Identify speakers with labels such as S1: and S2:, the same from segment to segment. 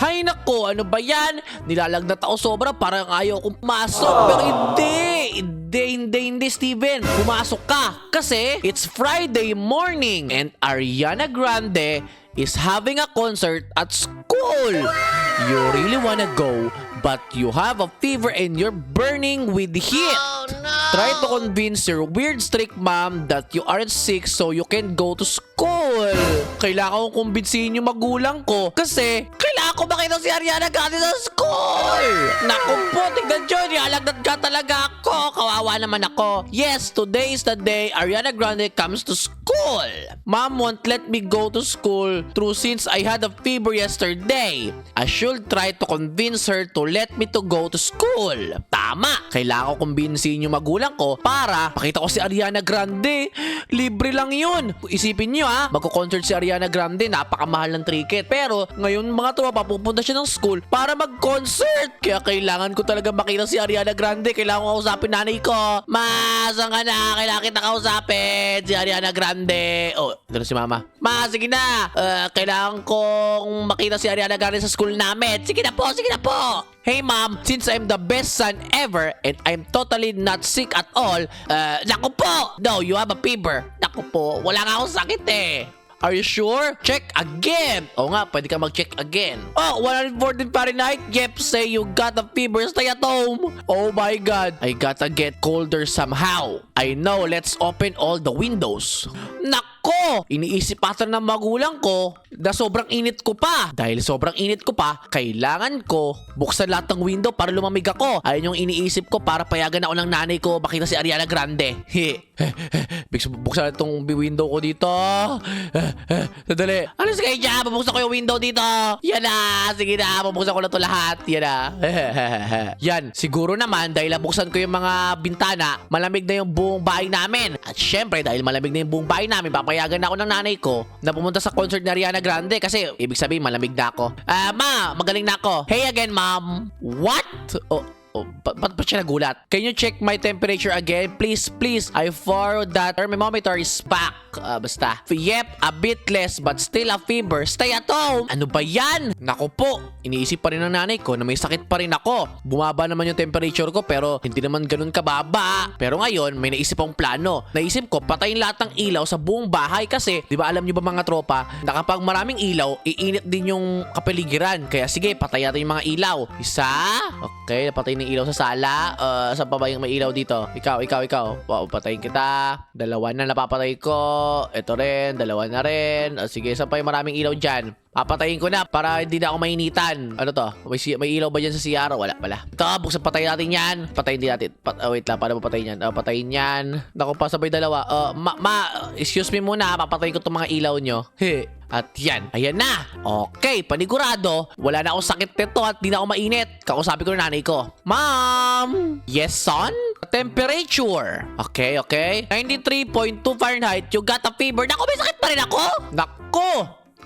S1: Hay nako, ano ba yan? Nilalagnat ako sobra, parang ayaw kong pumasok. Pero hindi, Steven. Pumasok ka. Kasi it's Friday morning and Ariana Grande is having a concert at school. You really wanna go, but you have a fever and you're burning with heat.
S2: Oh, no!
S1: Try to convince your weird strict mom that you aren't sick so you can go to school. Kailangan kong kumbinsihin yung magulang ko kasi kailangan ko makita si Ariana Grande sa school. Naku po, tignan nyo, nilalagnat ka talaga ako. Kawawa naman ako. Yes, today is the day Ariana Grande comes to school. Mom won't let me go to school through since I had a fever yesterday. I should try to convince her to let me to go to school. Tama, kailangan ko kumbinsihin yung magulang ko para pakita ko si Ariana Grande. Libre lang yun. Isipin nyo magko-concert si Ariana Grande, napakamahal ng ticket. Pero ngayon mga tropa, pupunta siya ng school para mag-concert. Kaya kailangan ko talaga makita si Ariana Grande. Kailangan ko kausapin nanay ko. Ma, saan ka na? Kailangan kita kausapin si Ariana Grande. Oh, gano'n si mama. Ma, sige na. Kailangan kong makita si Ariana Grande sa school namin. Sige na po, sige na po. Hey mom, since I'm the best son ever and I'm totally not sick at all, naku po! No, you have a fever. Naku po, wala nga akong sakit eh. Are you sure? Check again. Oo nga, pwede ka mag-check again. Oh, 114 Fahrenheit. Yep, say you got a fever. Stay at home. Oh my God. I gotta get colder somehow. I know, let's open all the windows. Nako! Iniisip ata ng magulang ko na sobrang init ko pa. Dahil sobrang init ko pa, kailangan ko buksan lahat ng window para lumamig ako. Ayun yung iniisip ko para payagan ako ng nanay ko makita si Ariana Grande. Buksan itong window ko dito. Sadali. Ano sige dyan? Bubuksan ko yung window dito. Yan na. Sige na. Bubuksan ko na ito lahat. Yan na. Yan. Siguro naman dahil nabuksan ko yung mga bintana, malamig na yung buong bahay namin. At syempre dahil malamig na yung buong bahay namin, papayagan na ako ng nanay ko na pumunta sa concert ni Ariana Grande kasi ibig sabihin malamig na ako. Ma, magaling na ako. Hey again, mom. What? Ba't siya nagulat? Can you check my temperature again? Please, please. I borrowed that thermometer is back. Basta. Yep, a bit less but still a fever. Stay at home. Ano ba yan? Naku po. Iniisip pa rin ng nanay ko na may sakit pa rin ako. Bumaba naman yung temperature ko pero hindi naman ganun kababa. Pero ngayon, may naisip akong plano. Naisip ko, patayin lahat ng ilaw sa buong bahay kasi, di ba alam nyo ba mga tropa, na kapag maraming ilaw, iinit din yung kapaligiran. Kaya sige, patay natin yung mga ilaw. Isa. Okay, napatay ng ilaw sa sala. Saan pa ba yung may ilaw dito? Ikaw. Wow, patayin kita. Dalawa na napapatay ko. Ito rin, dalawa na rin. Sige, saan pa yung maraming ilaw dyan? Papatayin ko na para hindi na ako mainitan. Ano to? May ilaw ba dyan sa CR? Wala pala. Ito, buksan patayin natin yan. Patayin din natin. Wait lang, paano ba patayin yan? Patayin yan. Naku, pasabay dalawa. Excuse me muna. Papatayin ko itong mga ilaw nyo. At yan. Ayan na. Okay, panigurado. Wala na akong sakit nito at di na ako mainit. Kakusapin ko ng nanay ko. Mom! Yes, son? Temperature. Okay. 93.2 Fahrenheit. You got a fever. Naku, may sakit pa rin ako. Naku!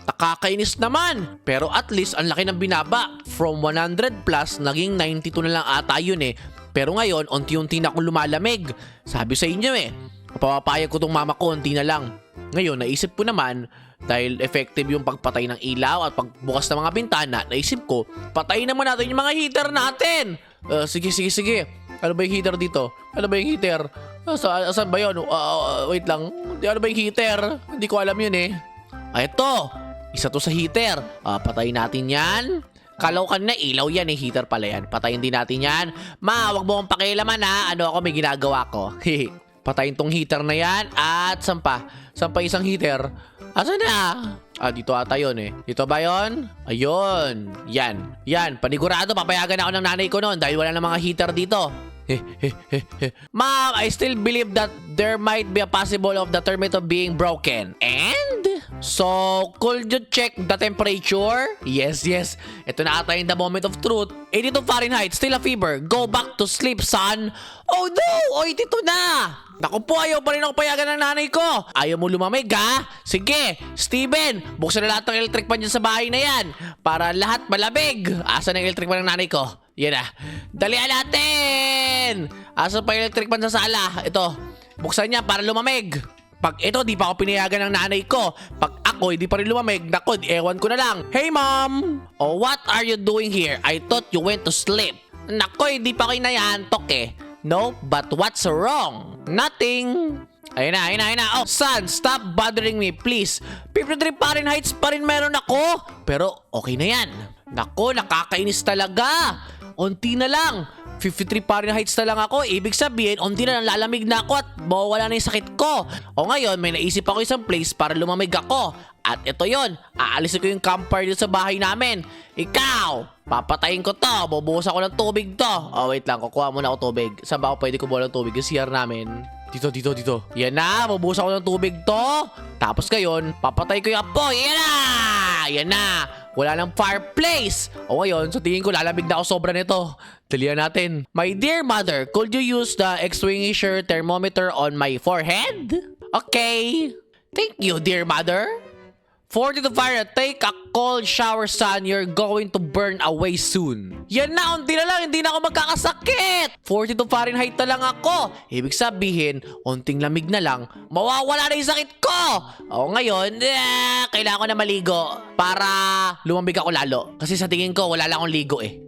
S1: Nakakainis naman. Pero at least, ang laki ng binaba. From 100 plus, naging 92 na lang ata yun eh. Pero ngayon, unti-unti na akong lumalamig. Sabi sa inyo eh. Papapayag ko tong mama ko, unti na lang. Ngayon, naisip ko naman, dahil effective yung pagpatay ng ilaw at pagbukas ng mga bintana, naisip ko, patayin naman natin yung mga heater natin. Sige. Ano ba yung heater dito? Ano ba yung heater? Saan ba yun? Wait lang. Ano ba yung heater? Hindi ko alam yun eh. Ito. Isa to sa heater. Patayin natin yan. Kalaw ka na, ilaw yan eh. Heater pala yan. Patayin din natin yan. Ma, wag mo akong pakialaman ha. Ano ako, may ginagawa ko. Patayin tong heater na yan. At saan pa? Saan pa isang heater? Asan na? Dito ata yun eh. Dito ba yun? Ayun. Yan. Panigurado, papayagan ako ng nanay ko noon dahil wala na mga heater dito. Mom, I still believe that there might be a possible of the thermometer being broken. And? So, could you check the temperature? Yes. Ito na ata yung the moment of truth. 82 Fahrenheit, still a fever. Go back to sleep, son. Oh no! 82 na! Naku po, ayaw pa rin ako payagan ng nanay ko. Ayaw mo lumamig, ha? Sige, Steven, buksan na lahat ng electric pan dyan sa bahay na yan. Para lahat malamig. Asan ang electric pan ng nanay ko? Yan na. Dalian natin! Asan pa yung electric pan sa sala? Ito, buksan niya para lumamig. Pag ito, di pa ako pinayagan ng nanay ko. Pag ako, hindi pa rin lumamig, nako, ewan ko na lang. Hey, Mom! Oh, what are you doing here? I thought you went to sleep. Nako, hindi pa kayo nayantok eh. No, but what's wrong? Nothing. Ayun na. Oh, son, stop bothering me, please. 53 Fahrenheit pa rin meron ako. Pero okay na yan. Nako, nakakainis talaga. Unti na lang. 53 Fahrenheit na lang ako. Ibig sabihin, unti na lang lalamig na ako at mawawala na yung sakit ko. O ngayon, may naisip ako isang place para lumamig ako. At ito yon, aalisin ko yung campfire dito sa bahay namin. Ikaw, papatayin ko to. Bubuhos ako ng tubig to. Oh, wait lang, kukuha muna ako tubig. Saan ba ako pwede kumuha ng tubig? Yung CR namin. Dito. Yan na, bubuhos ako ng tubig to. Tapos ngayon, papatay ko yung apoy. Yan na. Wala nang fireplace. O ngayon, sa tingin ko lalamig na ako sobra nito. Dalihan natin. My dear mother, could you use the extinguisher thermometer on my forehead? Okay. Thank you, dear mother. 42 Fahrenheit, take a cold shower, son. You're going to burn away soon. Yan na, unti na lang, hindi na ako magkakasakit. 42 Fahrenheit na lang ako. Ibig sabihin, unting lamig na lang, mawawala na yung sakit ko. O ngayon, kailangan ko na maligo para lumamig ako lalo. Kasi sa tingin ko, wala lang akong ligo eh.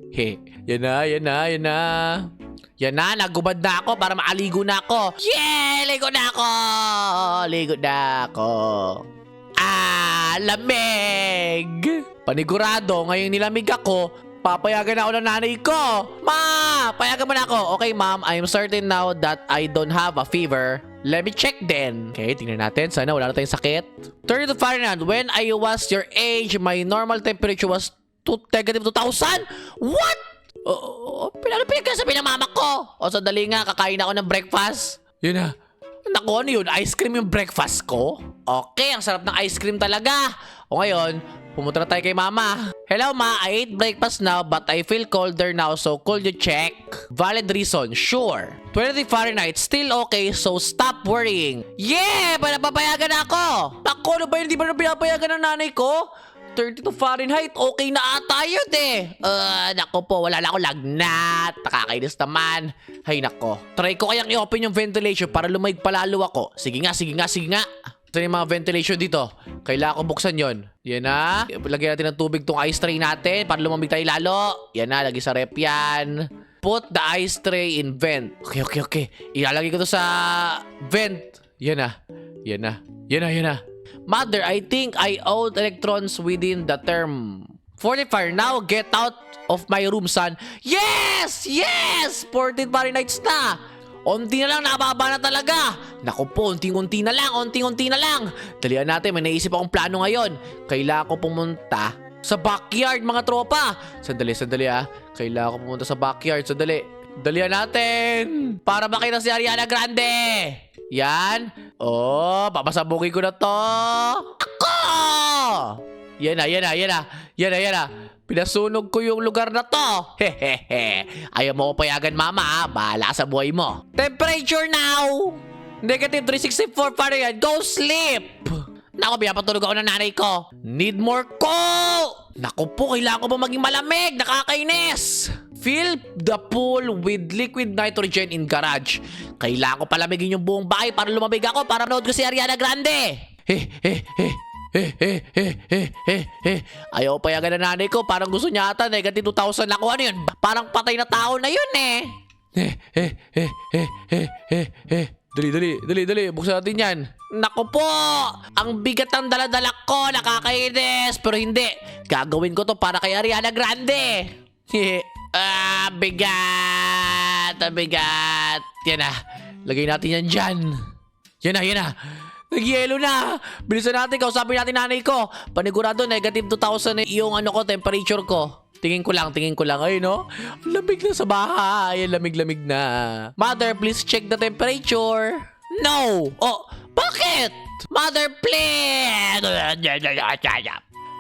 S1: Yan na. Yan na, nagubad na ako para maaligo na ako. Yeah, ligo na ako. Lamig! Panigurado, ngayong nilamig ako, papayagan ako ng nanay ko. Ma, payagan mo na ako. Okay, ma'am, I'm certain now that I don't have a fever. Let me check then. Okay, tingnan natin. Sana wala na tayong sakit. 32 Fahrenheit, when I was your age, my normal temperature was negative 2,000? What? Pinagsasabi ng mama ko. O, sandali nga, kakain ako ng breakfast. Yun na. Naku, ano yun? Ice cream yung breakfast ko? Okay, ang sarap ng ice cream talaga. O ngayon, pumunta na tayo kay mama. Hello ma, I ate breakfast now but I feel colder now, so could you check? Valid reason, sure. 23 Fahrenheit, still okay, so stop worrying. Yeah, panapapayagan na ako. Naku, ano ba yun? Di ba na pinapayagan ng nanay ko? 32 Fahrenheit, okay na ata yun eh. Nako po, wala na ako lagnat. Nakakainis naman. Hay nako. Try ko kayang i-open yung ventilation para lumahig palalo ako. Sige nga. Ito yung mga ventilation dito. Kailangan ko buksan yon. Yan na. Lagyan natin ng tubig tong ice tray natin para lumamig tayo lalo. Yan na, lagi sa rep yan. Put the ice tray in vent. Okay. Ilalagay ko to sa vent. Yan na. Mother, I think I own electrons within the term. 45, now get out of my room, son. Yes! 14 Fahrenheit na. Unti na lang, nababa na talaga. Naku po, unting-unti na lang. Dalihan natin, may naisip akong plano ngayon. Kailangan ko pumunta sa backyard, mga tropa. Sandali Kailangan ko pumunta sa backyard, Dalihan natin. Para makita si Ariana Grande. Yan. Oh, papasabugin ko na to. Ako! Yan na. Pinasunog ko yung lugar na to. Ayaw mo ko payagan, mama, ha? Bahala sa buhay mo. Temperature now. Negative 364 Fahrenheit. Go sleep. Naku, pinapatulog ako ng nanay ko. Need more coal. Naku po, kailangan ko ba maging malamig? Nakakainis. Fill the pool with liquid nitrogen in garage. Kailangan ko palamigin yung buong bahay para lumamig ako para manood ko si Ariana Grande. Ayaw payagan na nanay ko. Parang gusto niya ata negative 2,000 ako. Ano yun? Parang patay na tao na yun eh. Dali. Buksan natin yan. Naku po! Ang bigat ng daladala ko. Nakakainis. Pero hindi. Gagawin ko to para kay Ariana Grande. Bigat. Yan na. Lagay natin yan dyan. Yan na. Nagyelo na. Bilisan natin. Kausapin natin nanay ko. Panigurado, negative 2,000 yung temperature ko. Tingin ko lang. Ayun, no? Lamig na sa bahay. Lamig na. Mother, please check the temperature. No. Oh, bakit? Mother, please.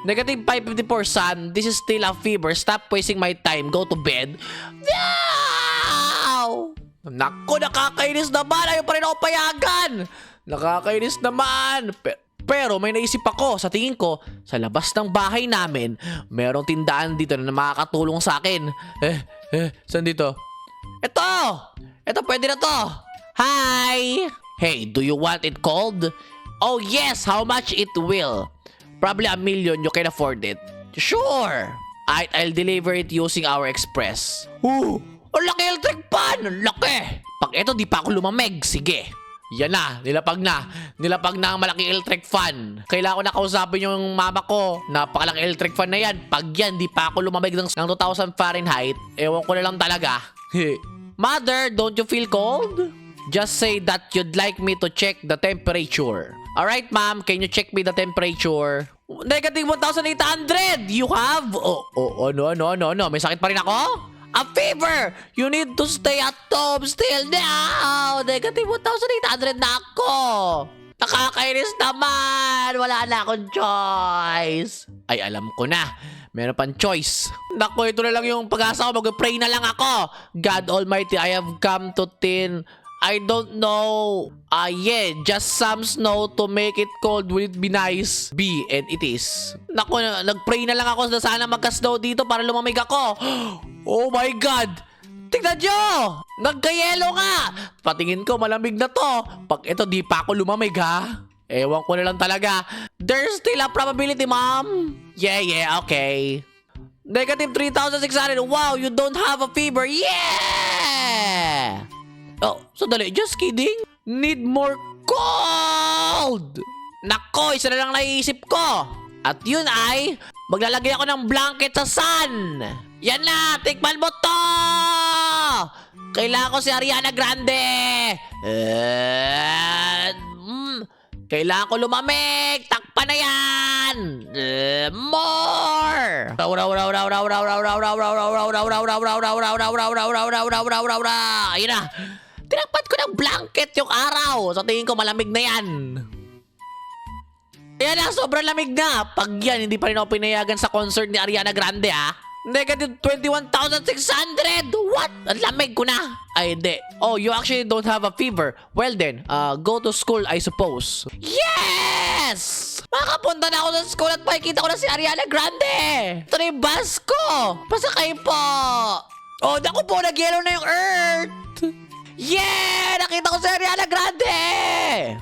S1: Negative 554, son. This is still a fever. Stop wasting my time. Go to bed. No! Naku, nakakainis naman. Ayaw pa rin ako payagan. Nakakainis naman. Pero may naisip ako. Sa tingin ko, sa labas ng bahay namin, merong tindahan dito na makakatulong sa akin. Saan dito? Ito, pwede na to. Hi! Hey, do you want it cold? Oh yes, how much it will? Probably $1 million, you can afford it. Sure. I'll deliver it using our express. Ang laki electric pan! Ang laki! Pag eto, di pa ako lumamig. Sige. Yan na, nilapag na. Nilapag na ang malaking electric fan. Kailangan ko na kausapin yung mama ko. Napakalang electric fan na yan. Pag yan, di pa ako lumamig ng 2,000 Fahrenheit. Ewan ko na lang talaga. Mother, don't you feel cold? Just say that you'd like me to check the temperature. Alright, ma'am, can you check me the temperature? Negative 1,800! You have? No. May sakit pa rin ako? A fever! You need to stay at home still now! Negative 1,800 na ako! Nakakainis naman! Wala na akong choice! Ay, alam ko na. Meron pang choice. Naku, ito na lang yung pag-asa ko. Mag-pray na lang ako. God Almighty, I have come to tin. I don't know. Yeah, just some snow to make it cold. Will it be nice? Be, and it is. Naku, nag-pray na lang ako na sana magka-snow dito para lumamig ako. Oh my God! Tignan nyo! Nagka-yellow nga! Patingin ko, malamig na to. Pag ito, di pa ako lumamig, ha? Ewan ko na lang talaga. There's still a probability, ma'am. Yeah, okay. Negative 3,600. Wow, you don't have a fever. Yeah! Oh, sandali. Just kidding. Need more cold! Nako, isa na lang naiisip ko. At yun ay, maglalagay ako ng blanket sa sun. Yan na, tikman mo to! Kailangan ko si Ariana Grande. Kailangan ko lumamig. Takpan na yan. More! Ayun na. Tinakpan ko ng blanket yung araw. Sa tingin ko malamig na yan. Ayan na, sobrang lamig na. Pag yan, hindi pa rin ako pinayagan sa concert ni Ariana Grande, ha? Negative 21,600! What? Ang lamig ko na. Ay, hindi. Oh, you actually don't have a fever. Well then, go to school, I suppose. Yes! Makapunta na ako sa school at makikita ko na si Ariana Grande. Ito na yung bus ko. Pasakay po. Oh, naku po, nag-yellow na yung earth. Yeah! Nakita ko si Ariana Grande!